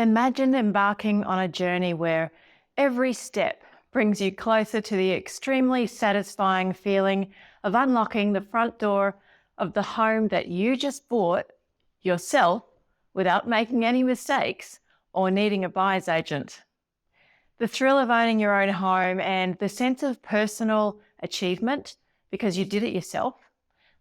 Imagine embarking on a journey where every step brings you closer to the extremely satisfying feeling of unlocking the front door of the home that you just bought yourself without making any mistakes or needing a buyer's agent. The thrill of owning your own home and the sense of personal achievement because you did it yourself,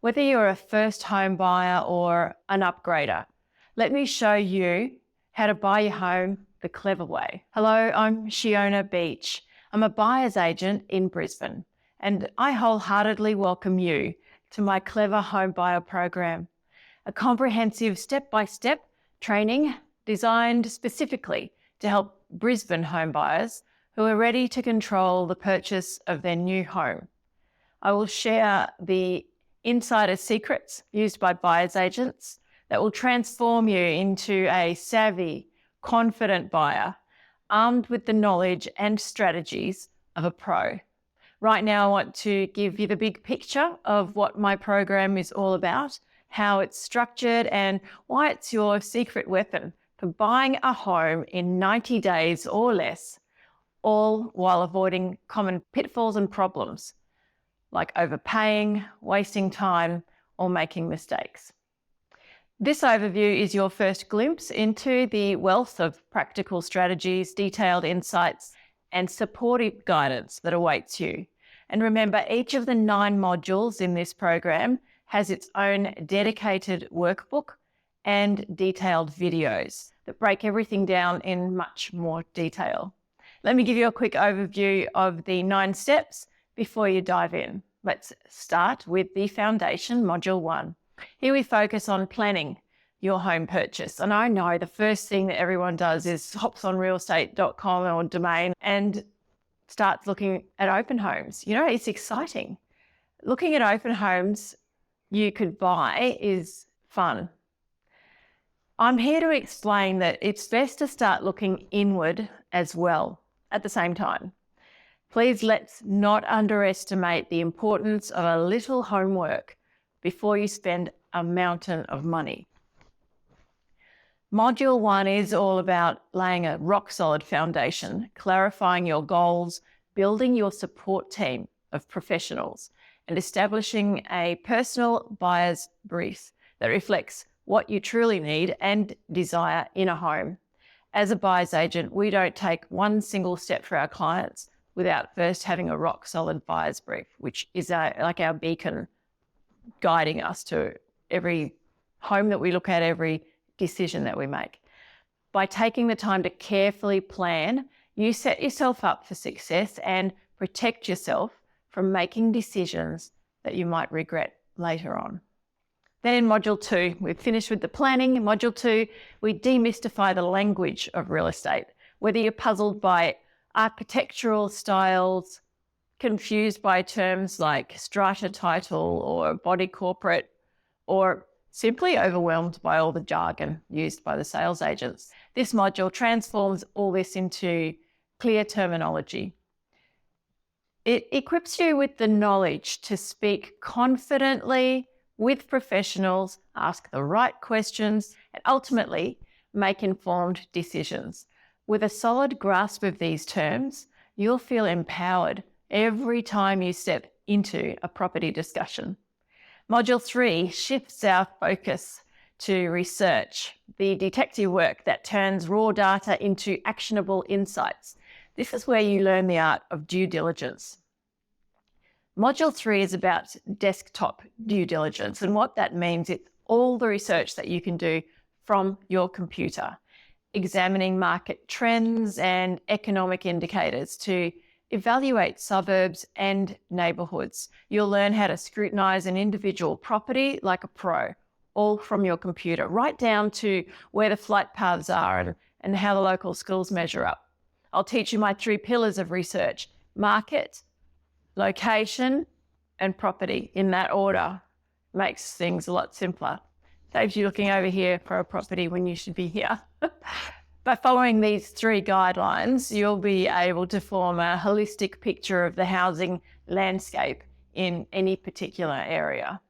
whether you're a first home buyer or an upgrader. Let me show you how to buy your home the clever way. Hello, I'm Sheona Beach. I'm a buyer's agent in Brisbane, and I wholeheartedly welcome you to my Clever Home Buyer program, a comprehensive step-by-step training designed specifically to help Brisbane home buyers who are ready to control the purchase of their new home. I will share the insider secrets used by buyer's agents that will transform you into a savvy, confident buyer, armed with the knowledge and strategies of a pro. Right now, I want to give you the big picture of what my program is all about, how it's structured, and why it's your secret weapon for buying a home in 90 days or less, all while avoiding common pitfalls and problems like overpaying, wasting time, or making mistakes. This overview is your first glimpse into the wealth of practical strategies, detailed insights, and supportive guidance that awaits you. And remember, each of the 9 modules in this program has its own dedicated workbook and detailed videos that break everything down in much more detail. Let me give you a quick overview of the 9 steps before you dive in. Let's start with the foundation, module 1. Here we focus on planning your home purchase. And I know the first thing that everyone does is hops on realestate.com or Domain and starts looking at open homes. You know, it's exciting. Looking at open homes you could buy is fun. I'm here to explain that it's best to start looking inward as well at the same time. Please let's not underestimate the importance of a little homework before you spend a mountain of money. Module 1 is all about laying a rock-solid foundation, clarifying your goals, building your support team of professionals, and establishing a personal buyer's brief that reflects what you truly need and desire in a home. As a buyer's agent, we don't take one single step for our clients without first having a rock-solid buyer's brief, which is like our beacon guiding us to every home that we look at, every decision that we make. By taking the time to carefully plan, you set yourself up for success and protect yourself from making decisions that you might regret later on. Then in module 2, we've finished with the planning. In module 2, we demystify the language of real estate. Whether you're puzzled by architectural styles, confused by terms like strata title or body corporate, or simply overwhelmed by all the jargon used by the sales agents, this module transforms all this into clear terminology. It equips you with the knowledge to speak confidently with professionals, ask the right questions, and ultimately make informed decisions. With a solid grasp of these terms, you'll feel empowered every time you step into a property discussion. Module 3 shifts our focus to research, the detective work that turns raw data into actionable insights. This is where you learn the art of due diligence. Module 3 is about desktop due diligence, and what that means is all the research that you can do from your computer, examining market trends and economic indicators to evaluate suburbs and neighbourhoods. You'll learn how to scrutinise an individual property like a pro, all from your computer, right down to where the flight paths are and how the local schools measure up. I'll teach you my 3 pillars of research: market, location, and property, in that order. Makes things a lot simpler. Saves you looking over here for a property when you should be here. By following these 3 guidelines, you'll be able to form a holistic picture of the housing landscape in any particular area.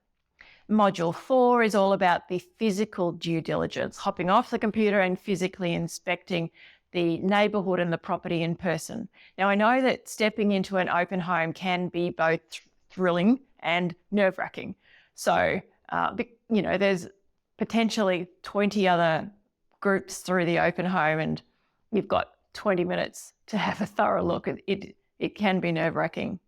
Module 4 is all about the physical due diligence, hopping off the computer and physically inspecting the neighbourhood and the property in person. Now, I know that stepping into an open home can be both thrilling and nerve-wracking. So, there's potentially 20 other groups through the open home and you've got 20 minutes to have a thorough look. It can be nerve-wracking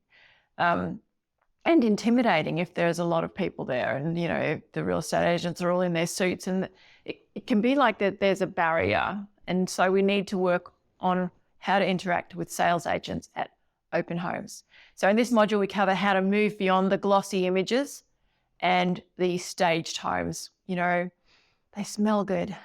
and intimidating if there's a lot of people there and, the real estate agents are all in their suits, and it can be like that there's a barrier. And so we need to work on how to interact with sales agents at open homes. So in this module, we cover how to move beyond the glossy images and the staged homes. They smell good.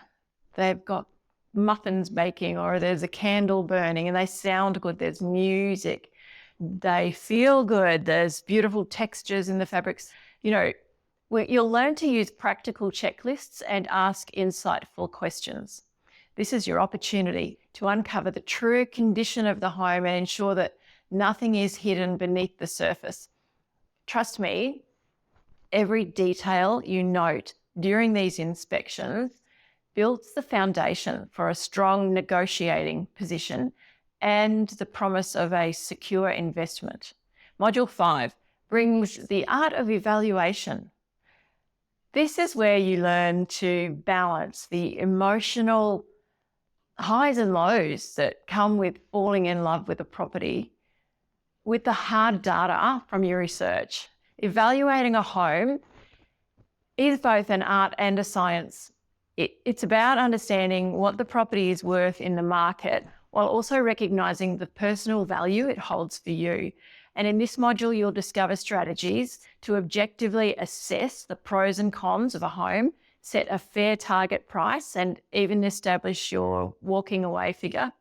They've got muffins baking, or there's a candle burning, and they sound good. There's music. They feel good. There's beautiful textures in the fabrics. You'll learn to use practical checklists and ask insightful questions. This is your opportunity to uncover the true condition of the home and ensure that nothing is hidden beneath the surface. Trust me, every detail you note during these inspections builds the foundation for a strong negotiating position and the promise of a secure investment. Module 5 brings the art of evaluation. This is where you learn to balance the emotional highs and lows that come with falling in love with a property with the hard data from your research. Evaluating a home is both an art and a science. It's about understanding what the property is worth in the market while also recognising the personal value it holds for you. And in this module, you'll discover strategies to objectively assess the pros and cons of a home, set a fair target price, and even establish your walking away figure.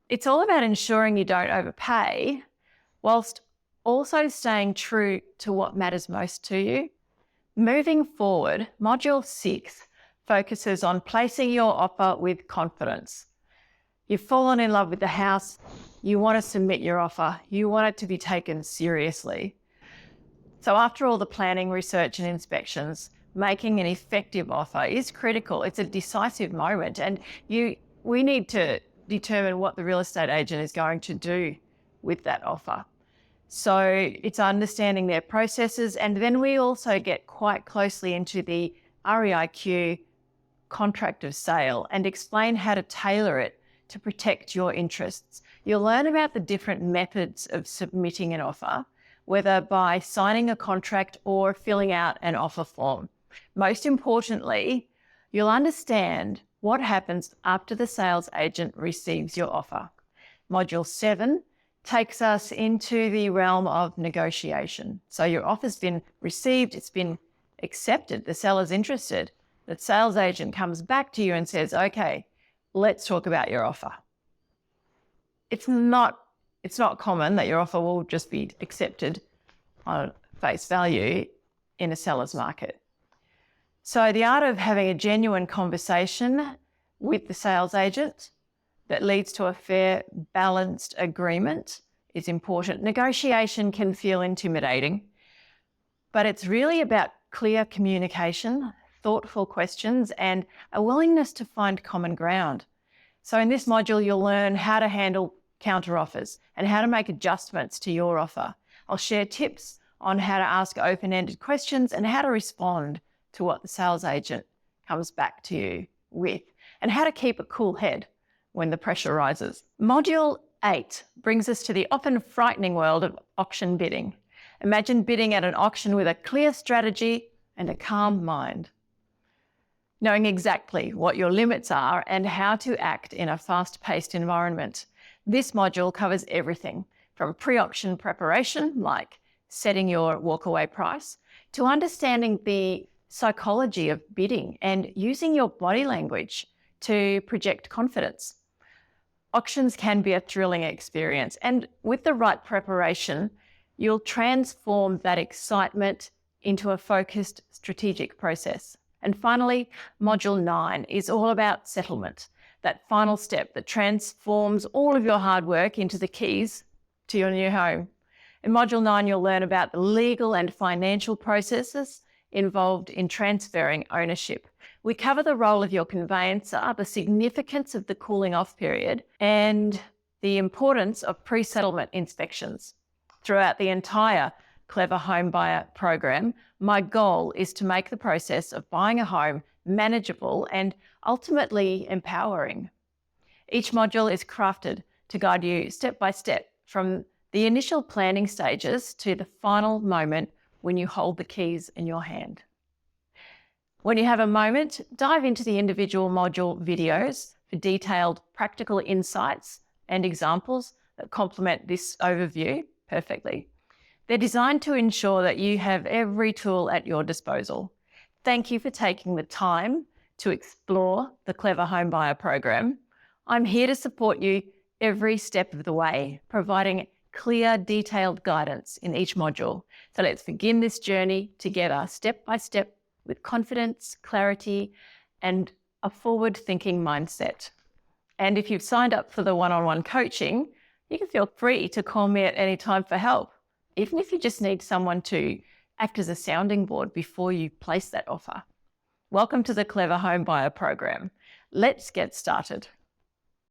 It's all about ensuring you don't overpay, whilst also staying true to what matters most to you. Moving forward, Module 6 focuses on placing your offer with confidence. You've fallen in love with the house, you want to submit your offer, you want it to be taken seriously. So after all the planning, research and inspections, making an effective offer is critical. It's a decisive moment, and we need to determine what the real estate agent is going to do with that offer. So it's understanding their processes, and then we also get quite closely into the REIQ contract of sale and explain how to tailor it to protect your interests. You'll learn about the different methods of submitting an offer, whether by signing a contract or filling out an offer form. Most importantly, you'll understand what happens after the sales agent receives your offer. Module 7 takes us into the realm of negotiation. So your offer's been received, it's been accepted, the seller's interested. The sales agent comes back to you and says, okay, let's talk about your offer. It's not common that your offer will just be accepted on face value in a seller's market. So the art of having a genuine conversation with the sales agent that leads to a fair, balanced agreement is important. Negotiation can feel intimidating, but it's really about clear communication, thoughtful questions, and a willingness to find common ground. So in this module, you'll learn how to handle counteroffers and how to make adjustments to your offer. I'll share tips on how to ask open-ended questions and how to respond to what the sales agent comes back to you with, and how to keep a cool head when the pressure rises. Module 8 brings us to the often frightening world of auction bidding. Imagine bidding at an auction with a clear strategy and a calm mind, knowing exactly what your limits are and how to act in a fast-paced environment. This module covers everything from pre-auction preparation, like setting your walkaway price, to understanding the psychology of bidding and using your body language to project confidence. Auctions can be a thrilling experience, and with the right preparation, you'll transform that excitement into a focused strategic process. And finally, Module 9 is all about settlement, that final step that transforms all of your hard work into the keys to your new home. In Module 9, you'll learn about the legal and financial processes involved in transferring ownership. We cover the role of your conveyancer, the significance of the cooling off period, and the importance of pre-settlement inspections. Throughout the entire Clever Home Buyer program, my goal is to make the process of buying a home manageable and ultimately empowering. Each module is crafted to guide you step by step from the initial planning stages to the final moment when you hold the keys in your hand. When you have a moment, dive into the individual module videos for detailed practical insights and examples that complement this overview perfectly. They're designed to ensure that you have every tool at your disposal. Thank you for taking the time to explore the Clever Home Buyer program. I'm here to support you every step of the way, providing clear, detailed guidance in each module. So let's begin this journey together, step by step, with confidence, clarity, and a forward-thinking mindset. And if you've signed up for the one-on-one coaching, you can feel free to call me at any time for help, even if you just need someone to act as a sounding board before you place that offer. Welcome to the Clever Home Buyer program. Let's get started.